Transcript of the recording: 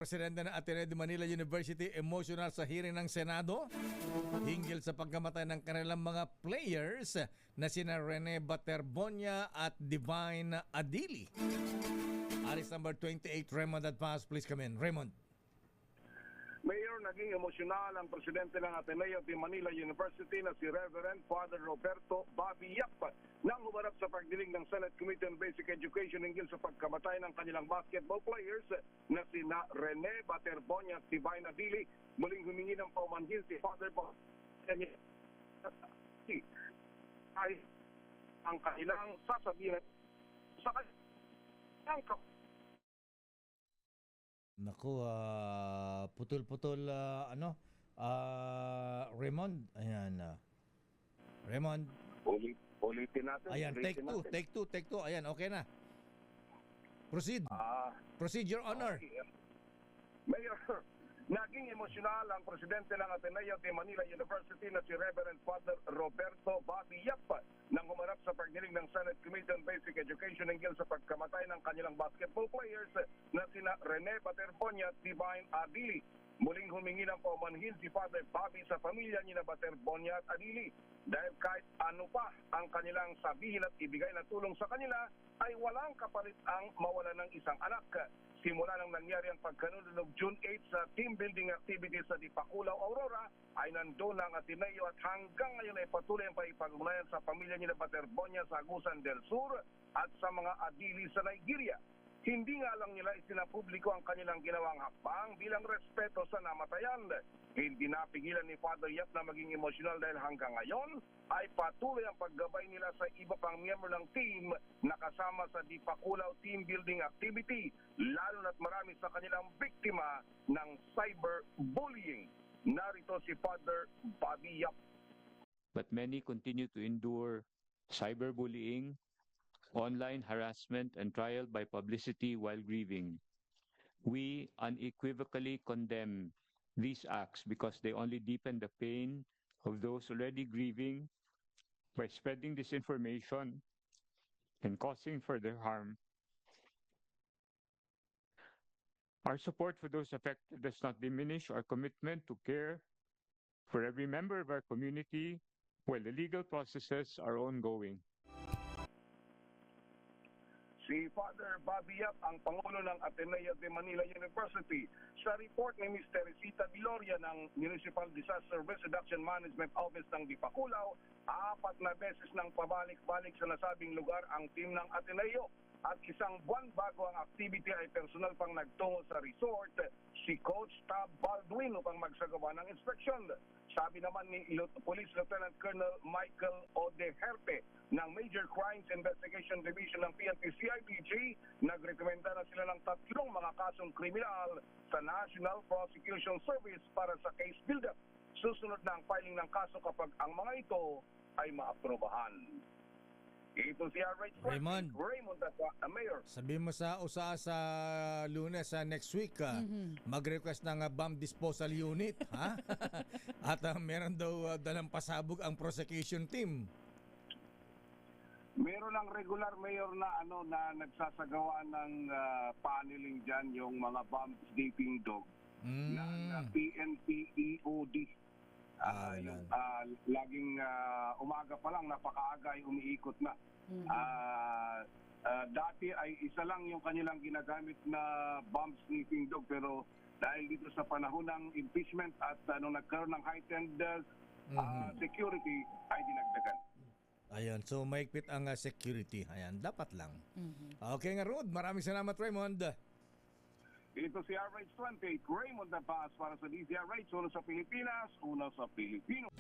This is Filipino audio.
Presidente ng Ateneo de Manila University emotional sa hearing ng Senado hinggil sa pagkamatay ng kanilang mga players na sina Rene Baterbonia at Divine Adili. Aris number 28, Raymond Advance, please come in. Raymond. Mayor, naging emosyonal ang presidente ng Ateneo de Manila University na si Reverend Father Roberto Bobby Yap nang humarap sa pagdiling ng Senate Committee on Basic Education hinggil sa pagkamatay ng kanilang basketball players na sina Rene Baterbonia at Divine Adili. Muling humingi ng paumanhin si Father Bobby ay ang kanilang sasabihin sa kanilang Naku, putol-putol, Raymond. Ayan, Raymond. Ulitin natin. Ayan, take two. Ayan, okay na. Proceed. Proceed, Your Honor. Mayor, naging emosyonal ang presidente ng Ateneo de Manila University na si Reverend Father Roberto Bobby Yap nang humarap sa pagdiling ng Senate Committee on Basic Education hinggil sa pagkamatay ng kanilang basketball players na sina Rene Baterbonia at Divine Adili. Muling humingi ng paumanhin si Father Bobby sa pamilya ni na Baterbonia at Adili dahil kahit ano pa ang kanilang sabihin at ibigay na tulong sa kanila ay walang kapalit ang mawala ng isang anak. Simula nang nangyari ang pagkanunog June 8 sa team building activities sa Dipakulaw, Aurora, ay nandun ang Ateneo at hanggang ngayon ay patuloy ang paipag-ugnayan sa pamilya ni Baterbonia sa Agusan del Sur at sa mga Adili sa Nigeria. Hindi nga lang nila isinapubliko ang kanilang ginawang hakbang bilang respeto sa namatayan. Hindi napigilan ni Father Yap na maging emosyonal dahil hanggang ngayon ay patuloy ang paggabay nila sa iba pang miyembro ng team na kasama sa Dipakulaw team building activity, lalo na't marami sa kanilang biktima ng cyberbullying. Narito si Father Bobby Yap. But many continue to endure cyberbullying, online harassment, and trial by publicity while grieving. We unequivocally condemn these acts because they only deepen the pain of those already grieving by spreading disinformation and causing further harm. Our support for those affected does not diminish our commitment to care for every member of our community while the legal processes are ongoing. Si Father Bobby Yap, ang Pangulo ng Ateneo de Manila University. Sa report ni Ms. Teresita Viloria ng Municipal Disaster Risk Reduction Management Office ng Dipakulaw, 4 na beses nang pabalik-balik sa nasabing lugar ang team ng Ateneo. At isang buwan bago ang activity ay personal pang nagtungo sa resort si Coach Tab Baldwin upang magsagawa ng inspeksyon. Sabi naman ni Police Lieutenant Colonel Michael Odeherte ng Major Crimes Investigation Division ng PNP-CIDG, nagrekomenda na sila ng 3 mga kasong kriminal sa National Prosecution Service para sa case build-up. Susunod na ang filing ng kaso kapag ang mga ito ay maaprobahan. Ito si Raymond at Mayor. Sabi mo sa sa Lunes sa next week, mag-request ng bomb disposal unit, ha? At meron daw dalang pasabog ang prosecution team. Meron ang regular mayor na na nagsasagawa ng paneling diyan, yung mga bomb sleeping dog ng PNP-EOD. Laging umaga pa lang, napakaaga ay umiikot na. Dati ay isa lang yung kanilang ginagamit na bomb sniffing dog, pero dahil dito sa panahon ng impeachment at nung nagkaroon ng heightened security ay dinagdagan. Ayun, so maigpit ang security. Ayan, dapat lang. Okay nga, Rod. Maraming salamat, Raymond. Ito si RH28, Raymond Dabas para sa DZRH, una sa Pilipinas, una sa Pilipino.